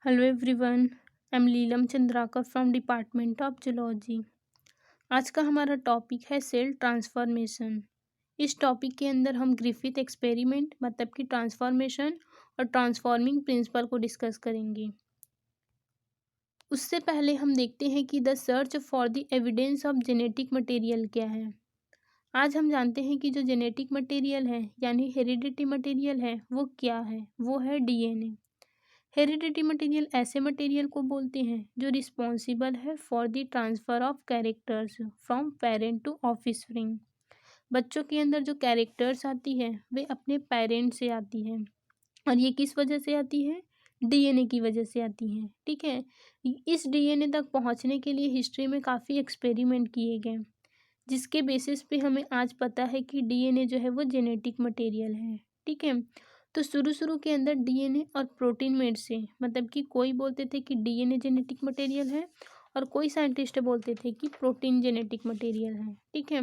Hello everyone, I am Leelam Chandrakar from department of zoology. आज का हमारा टॉपिक है सेल ट्रांसफॉर्मेशन। इस टॉपिक के अंदर हम ग्रिफिथ एक्सपेरिमेंट मतलब कि ट्रांसफॉर्मेशन और ट्रांसफॉर्मिंग प्रिंसिपल को डिस्कस करेंगे। उससे पहले हम देखते हैं कि the search for the evidence of genetic material क्या है। आज हम जानते हैं कि जो जेनेटिक मटेरियल है यानी हेरिडिटी मटेरियल है वो क्या है, वो है डीएनए। हेरिडिटी मटेरियल ऐसे मटेरियल को बोलते हैं जो रिस्पॉन्सिबल है for the transfer of characters from parent to offspring. बच्चों के अंदर जो कैरेक्टर्स आती है वे अपने पेरेंट से आती है, और ये किस वजह से आती है? डीएनए की वजह से आती है। ठीक है, इस डीएनए तक पहुंचने के लिए हिस्ट्री में काफ़ी एक्सपेरिमेंट किए गए, जिसके बेसिस पे हमें आज पता है कि डीएनए जो है वो जेनेटिक मटेरियल है। ठीक है, तो शुरू शुरू के अंदर डीएनए और प्रोटीन मेड से, मतलब कि कोई बोलते थे कि डीएनए जेनेटिक मटेरियल है और कोई साइंटिस्ट बोलते थे कि प्रोटीन जेनेटिक मटेरियल है। ठीक है,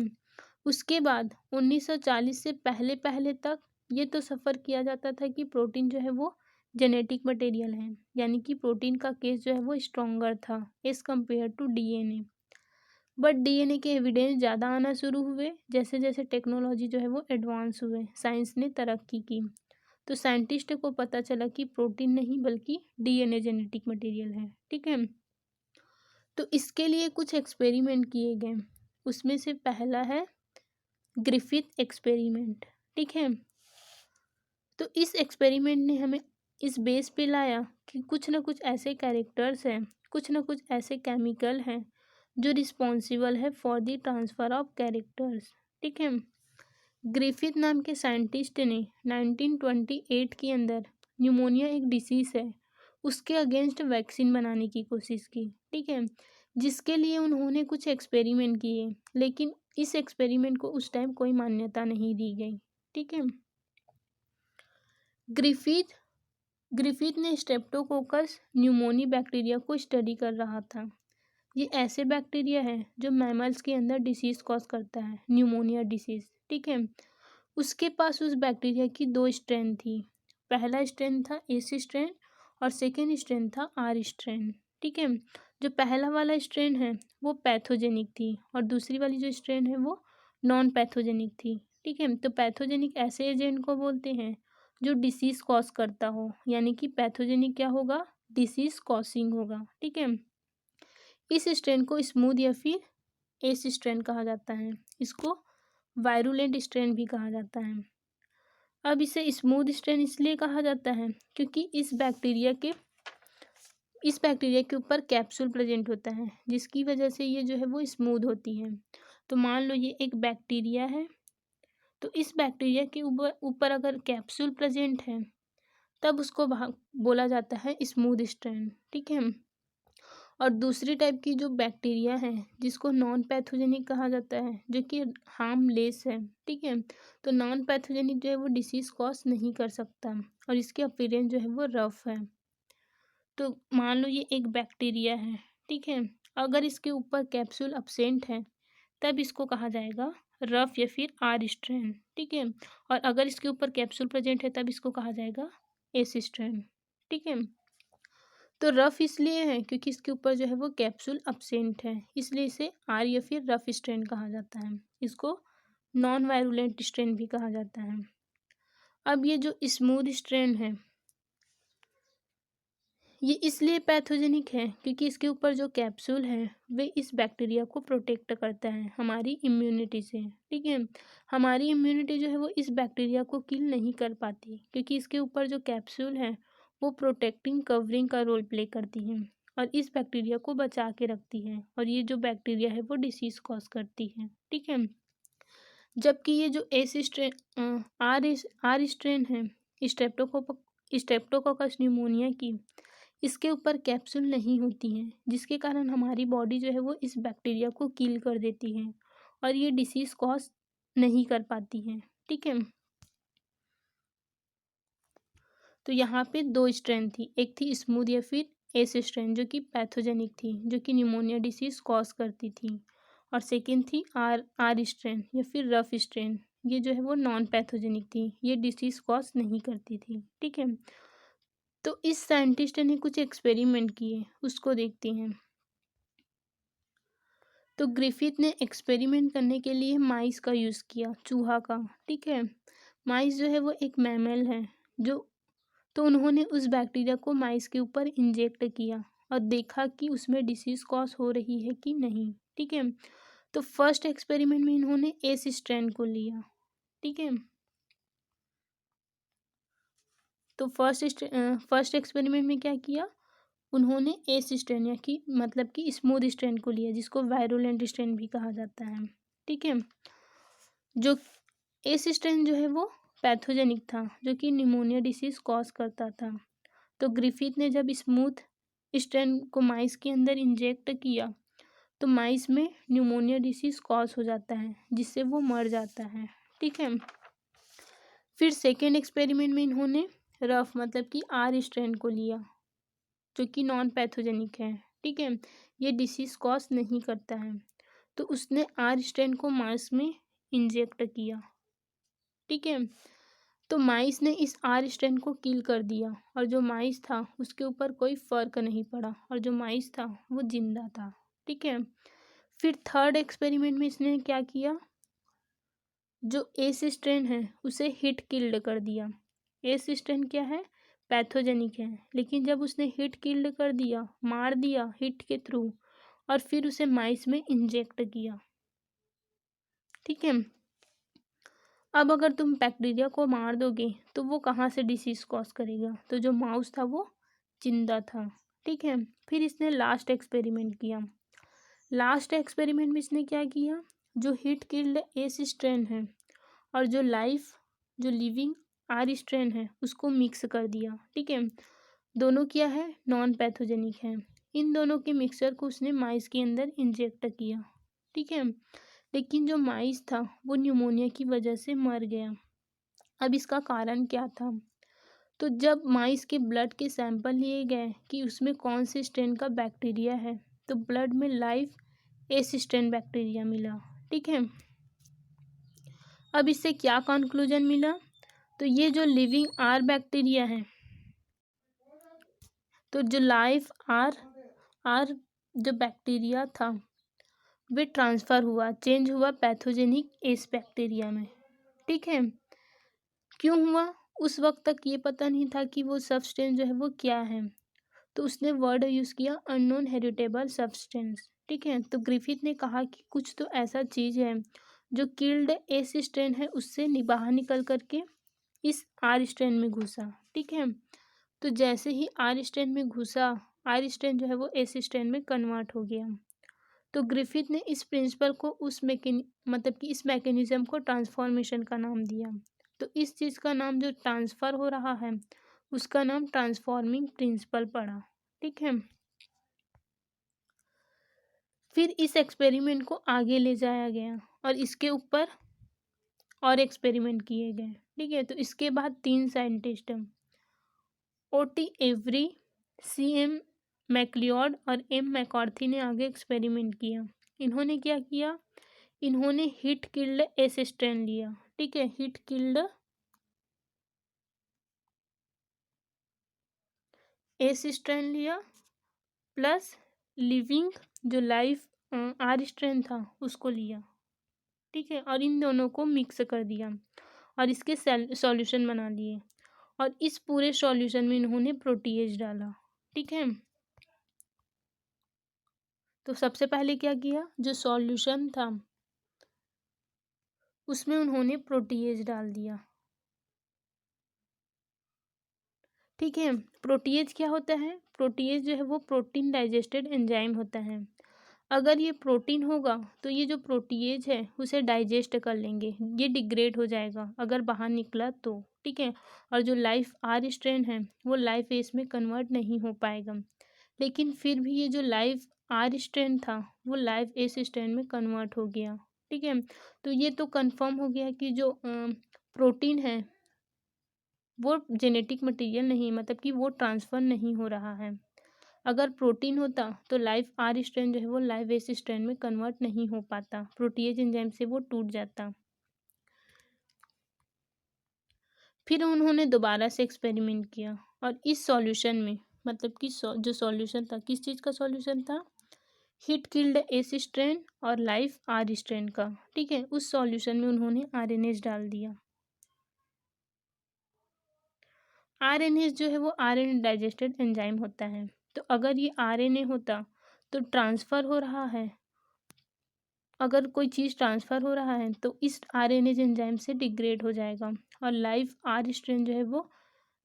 उसके बाद 1940 से पहले पहले तक ये तो सफ़र किया जाता था कि प्रोटीन जो है वो जेनेटिक मटेरियल है, यानी कि प्रोटीन का केस जो है वो स्ट्रॉन्गर था as compare to DNA. But DNA के एविडेंस ज़्यादा आना शुरू हुए जैसे जैसे टेक्नोलॉजी जो है वो एडवांस हुए, साइंस ने तरक्की की। तो साइंटिस्ट को पता चला कि प्रोटीन नहीं बल्कि डीएनए जेनेटिक मटेरियल है। ठीक है, तो इसके लिए कुछ एक्सपेरिमेंट किए गए, उसमें से पहला है ग्रिफिथ एक्सपेरिमेंट। ठीक है, तो इस एक्सपेरिमेंट ने हमें इस बेस पे लाया कि कुछ ना कुछ ऐसे कैरेक्टर्स हैं, कुछ ना कुछ ऐसे केमिकल हैं जो रिस्पॉन्सिबल है for the transfer of characters. ठीक है, ग्रिफिथ नाम के साइंटिस्ट ने 1928 के अंदर न्यूमोनिया एक डिसीज़ है उसके अगेंस्ट वैक्सीन बनाने की कोशिश की। ठीक है, जिसके लिए उन्होंने कुछ एक्सपेरिमेंट किए, लेकिन इस एक्सपेरिमेंट को उस टाइम कोई मान्यता नहीं दी गई। ठीक है, ग्रिफिथ ग्रिफिथ ने स्ट्रेप्टोकोकस न्यूमोनी बैक्टीरिया को स्टडी कर रहा था। ये ऐसे बैक्टीरिया है जो मैमल्स के अंदर डिसीज़ कॉज करता है, न्यूमोनिया डिसीज़। ठीक है, उसके पास उस बैक्टीरिया की दो स्ट्रेन थी। पहला स्ट्रेन था एस स्ट्रेन और सेकेंड स्ट्रेन था आर स्ट्रेन। ठीक है, जो पहला वाला स्ट्रेन है वो पैथोजेनिक थी और दूसरी वाली जो स्ट्रेन है वो नॉन पैथोजेनिक थी। ठीक है, तो पैथोजेनिक ऐसे एजेंट को बोलते हैं जो डिसीज़ कॉज करता हो, यानी कि पैथोजेनिक क्या होगा? डिसीज़ कॉजिंग होगा। ठीक है, इस स्ट्रेन को स्मूथ या फिर एस स्ट्रेन कहा जाता है। इसको वायरुलेंट स्ट्रेन भी कहा जाता है। अब इसे स्मूथ स्ट्रेन इसलिए कहा जाता है क्योंकि इस बैक्टीरिया के ऊपर कैप्सूल प्रेजेंट होता है, जिसकी वजह से ये जो है वो स्मूथ होती है। तो मान लो ये एक बैक्टीरिया है, तो इस बैक्टीरिया के ऊपर ऊपर अगर कैप्सूल प्रेजेंट है तब उसको बोला जाता है स्मूथ स्ट्रेन। ठीक है, और दूसरी टाइप की जो बैक्टीरिया है जिसको नॉन पैथोजेनिक कहा जाता है, जो कि हार्मलेस है। ठीक है, तो नॉन पैथोजेनिक जो है वो डिसीज़ कॉज नहीं कर सकता और इसके अपीयरेंस जो है वो रफ है। तो मान लो ये एक बैक्टीरिया है। ठीक है, अगर इसके ऊपर कैप्सूल अब्सेंट है तब इसको कहा जाएगा रफ या फिर आर स्ट्रेन। ठीक है, और अगर इसके ऊपर कैप्सूल प्रेजेंट है तब इसको कहा जाएगा एस स्ट्रेन। ठीक है, तो रफ इसलिए है क्योंकि इसके ऊपर जो है वो कैप्सूल अब्सेंट है, इसलिए इसे आर या फिर रफ स्ट्रेन कहा जाता है। इसको नॉन वायरुलेंट स्ट्रेन भी कहा जाता है। अब ये जो स्मूथ स्ट्रेन है ये इसलिए पैथोजेनिक है क्योंकि इसके ऊपर जो कैप्सूल है वे इस बैक्टीरिया को प्रोटेक्ट करता है हमारी इम्यूनिटी से। ठीक है, हमारी इम्यूनिटी जो है वो इस बैक्टीरिया को किल नहीं कर पाती क्योंकि इसके ऊपर जो कैप्सूल है वो प्रोटेक्टिंग कवरिंग का रोल प्ले करती है और इस बैक्टीरिया को बचा के रखती है, और ये जो बैक्टीरिया है वो डिसीज कॉज करती है। ठीक है, जबकि ये जो एस स्ट्रेन आर स्ट्रेन है स्ट्रेप्टोकोकस न्यूमोनिया की, इसके ऊपर कैप्सूल नहीं होती हैं, जिसके कारण हमारी बॉडी जो है वो इस बैक्टीरिया को किल कर देती है और ये डिसीज़ कॉज नहीं कर पाती है। ठीक है, तो यहाँ पे दो स्ट्रेन थी, एक थी स्मूथ या फिर एस स्ट्रेन जो कि पैथोजेनिक थी, जो कि न्यूमोनिया डिसीज़ कॉज करती थी, और सेकेंड थी आर स्ट्रेन या फिर रफ स्ट्रेन, ये जो है वो नॉन पैथोजेनिक थी, ये डिसीज़ कॉज नहीं करती थी। ठीक है, तो इस साइंटिस्ट ने कुछ एक्सपेरिमेंट किए, उसको देखते हैं। तो ग्रिफिथ ने एक्सपेरिमेंट करने के लिए माइस का यूज़ किया, चूहा का। ठीक है, माइस जो है वो एक मैमल है जो, तो उन्होंने उस बैक्टीरिया को माइस के ऊपर इंजेक्ट किया और देखा कि उसमें डिसीज कॉज हो रही है कि नहीं। ठीक है, तो फर्स्ट एक्सपेरिमेंट में इन्होंने एस स्ट्रेन को लिया। ठीक है, तो फर्स्ट एक्सपेरिमेंट में क्या किया, उन्होंने एस स्ट्रेन या कि मतलब कि स्मूथ स्ट्रेन को लिया, जिसको वायरुलेंट स्ट्रेन भी कहा जाता है। ठीक है, जो एस स्ट्रेन जो है वो पैथोजेनिक था, जो कि निमोनिया डिसीज कॉज करता था। तो ग्रिफिथ ने जब स्मूथ स्ट्रेन को माइस के अंदर इंजेक्ट किया तो माइस में न्यूमोनिया डिसीज कॉज हो जाता है, जिससे वो मर जाता है। ठीक है, फिर सेकेंड एक्सपेरिमेंट में इन्होंने रफ मतलब कि आर स्ट्रेन को लिया, जो कि नॉन पैथोजेनिक है। ठीक है, ये डिसीज कॉज नहीं करता है, तो उसने आर स्ट्रेन को माइस में इंजेक्ट किया। ठीक है, तो माइस ने इस आर स्ट्रेन को किल कर दिया और जो माइस था उसके ऊपर कोई फर्क नहीं पड़ा और जो माइस था वो जिंदा था। ठीक है, फिर थर्ड एक्सपेरिमेंट में इसने क्या किया, जो एस स्ट्रेन है उसे हिट किल्ड कर दिया। एस स्ट्रेन क्या है, पैथोजेनिक है, लेकिन जब उसने हिट किल्ड कर दिया, मार दिया हिट के थ्रू, और फिर उसे माइस में इंजेक्ट किया। ठीक है, अब अगर तुम बैक्टीरिया को मार दोगे तो वो कहाँ से डिसीज कॉज करेगा, तो जो माउस था वो जिंदा था। ठीक है, फिर इसने लास्ट एक्सपेरिमेंट किया। लास्ट एक्सपेरिमेंट में इसने क्या किया, जो हिट किल्ड एस स्ट्रेन है और जो लिविंग आर स्ट्रेन है उसको मिक्स कर दिया। ठीक है, दोनों क्या है, नॉन पैथोजेनिक है। इन दोनों के मिक्सचर को उसने माइस के अंदर इंजेक्ट किया। ठीक है, लेकिन जो माइस था वो न्यूमोनिया की वजह से मर गया। अब इसका कारण क्या था, तो जब माइस के ब्लड के सैंपल लिए गए कि उसमें कौन से स्ट्रेन का बैक्टीरिया है, तो ब्लड में लाइव एस स्ट्रेन बैक्टीरिया मिला। ठीक है, अब इससे क्या कंक्लूजन मिला, तो ये जो लिविंग आर बैक्टीरिया है, तो जो लाइव आर आर जो बैक्टीरिया था वे ट्रांसफ़र हुआ, चेंज हुआ पैथोजेनिक एस बैक्टीरिया में। ठीक है, क्यों हुआ, उस वक्त तक ये पता नहीं था कि वो सब्सटेंस जो है वो क्या है, तो उसने वर्ड यूज़ किया अननोन हेरिटेबल सब्सटेंस। ठीक है, तो ग्रिफिथ ने कहा कि कुछ तो ऐसा चीज़ है जो किल्ड एस स्ट्रेन है उससे बाहर निकल करके इस आर स्ट्रेन में घुसा। ठीक है, तो जैसे ही आर स्ट्रेन में घुसा, आर स्ट्रेन जो है वो एस स्ट्रेन में कन्वर्ट हो गया। तो ग्रिफिथ ने इस प्रिंसिपल को मतलब कि इस मैकेनिज्म को ट्रांसफॉर्मेशन का नाम दिया। तो इस चीज़ का नाम जो ट्रांसफ़र हो रहा है उसका नाम ट्रांसफॉर्मिंग प्रिंसिपल पड़ा। ठीक है, फिर इस एक्सपेरिमेंट को आगे ले जाया गया और इसके ऊपर और एक्सपेरिमेंट किए गए। ठीक है, तो इसके बाद 3 scientist O T Avery, C M MacLeod और एम मैकॉर्थी ने आगे एक्सपेरिमेंट किया। इन्होंने क्या किया, इन्होंने हिट किल्ड एस स्ट्रेन लिया। ठीक है, हिट किल्ड एस स्ट्रेन लिया प्लस लिविंग जो लाइव आर स्ट्रेन था उसको लिया। ठीक है, और इन दोनों को मिक्स कर दिया और इसके सॉल्यूशन बना लिए और इस पूरे सॉल्यूशन में इन्होंने प्रोटीएज डाला। ठीक है, तो सबसे पहले क्या किया, जो सॉल्यूशन था उसमें उन्होंने प्रोटीएज डाल दिया। ठीक है, प्रोटीएज क्या होता है, प्रोटीएज जो है वो प्रोटीन डाइजेस्टेड एंजाइम होता है। अगर ये प्रोटीन होगा तो ये जो प्रोटीएज है उसे डाइजेस्ट कर लेंगे, ये डिग्रेड हो जाएगा अगर बाहर निकला तो। ठीक है, और जो लाइफ आर स्ट्रेन है वो लाइफ एस में कन्वर्ट नहीं हो पाएगा, लेकिन फिर भी ये जो लाइफ आर स्ट्रेन था वो लाइफ एस स्ट्रेन में कन्वर्ट हो गया। ठीक है, तो ये तो कंफर्म हो गया कि जो प्रोटीन है वो जेनेटिक मटेरियल नहीं, मतलब कि वो ट्रांसफ़र नहीं हो रहा है। अगर प्रोटीन होता तो लाइव आर स्ट्रेन जो है वो लाइव एस स्ट्रेन में कन्वर्ट नहीं हो पाता, प्रोटीएज एंजाइम से वो टूट जाता। फिर उन्होंने दोबारा से एक्सपेरिमेंट किया और इस सॉल्यूशन में, मतलब कि जो सॉल्यूशन था, किस चीज़ का सॉल्यूशन था, हिट किल्ड एस स्ट्रेन और लाइफ आर स्ट्रेन का। ठीक है, उस सॉल्यूशन में उन्होंने आरएनएस डाल दिया। आरएनएस जो है वो आरएनए डाइजेस्टेड एंजाइम होता है। तो अगर ये आरएनए होता तो ट्रांसफ़र हो रहा है, अगर कोई चीज़ ट्रांसफ़र हो रहा है तो इस आरएनए एंजाइम से डिग्रेड हो जाएगा और लाइफ आर स्ट्रेन जो है वो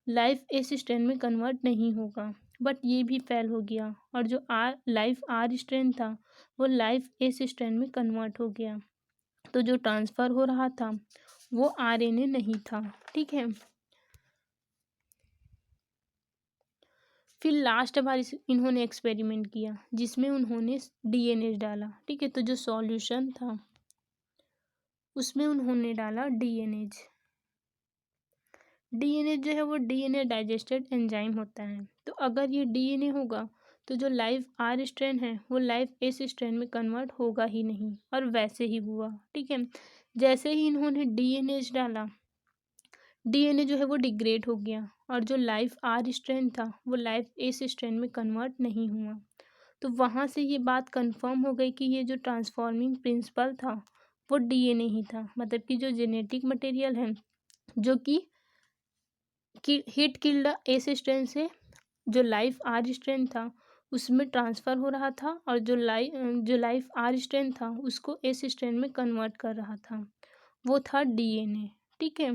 लाइफ एस स्ट्रेन में कन्वर्ट नहीं होगा। बट ये भी फेल हो गया और जो लाइफ आर स्ट्रेन था वो लाइफ एस स्ट्रेन में कन्वर्ट हो गया। तो जो ट्रांसफ़र हो रहा था वो आरएनए नहीं था। ठीक है, फिर लास्ट बार इन्होंने एक्सपेरिमेंट किया जिसमें उन्होंने डीएनए डाला। ठीक है, तो जो सॉल्यूशन था उसमें उन्होंने डाला डीएनए। डीएनए जो है वो डीएनए डाइजेस्टेड एंजाइम होता है। तो अगर ये डीएनए होगा तो जो लाइफ आर स्ट्रेन है वो लाइफ एस स्ट्रेन में कन्वर्ट होगा ही नहीं, और वैसे ही हुआ। ठीक है, जैसे ही इन्होंने डीएनए डाला, डीएनए जो है वो डिग्रेड हो गया और जो लाइफ आर स्ट्रेन था वो लाइफ एस स्ट्रेन में कन्वर्ट नहीं हुआ। तो वहाँ से ये बात कंफर्म हो गई कि ये जो ट्रांसफॉर्मिंग प्रिंसिपल था वो डीएनए ही था, मतलब कि जो जेनेटिक मटेरियल है जो कि हिट किल्ड एस स्ट्रेन से जो लाइफ आर स्ट्रेन था उसमें ट्रांसफ़र हो रहा था और जो लाइफ आर स्ट्रेन था उसको एस स्ट्रेन में कन्वर्ट कर रहा था, वो था डीएनए। ठीक है,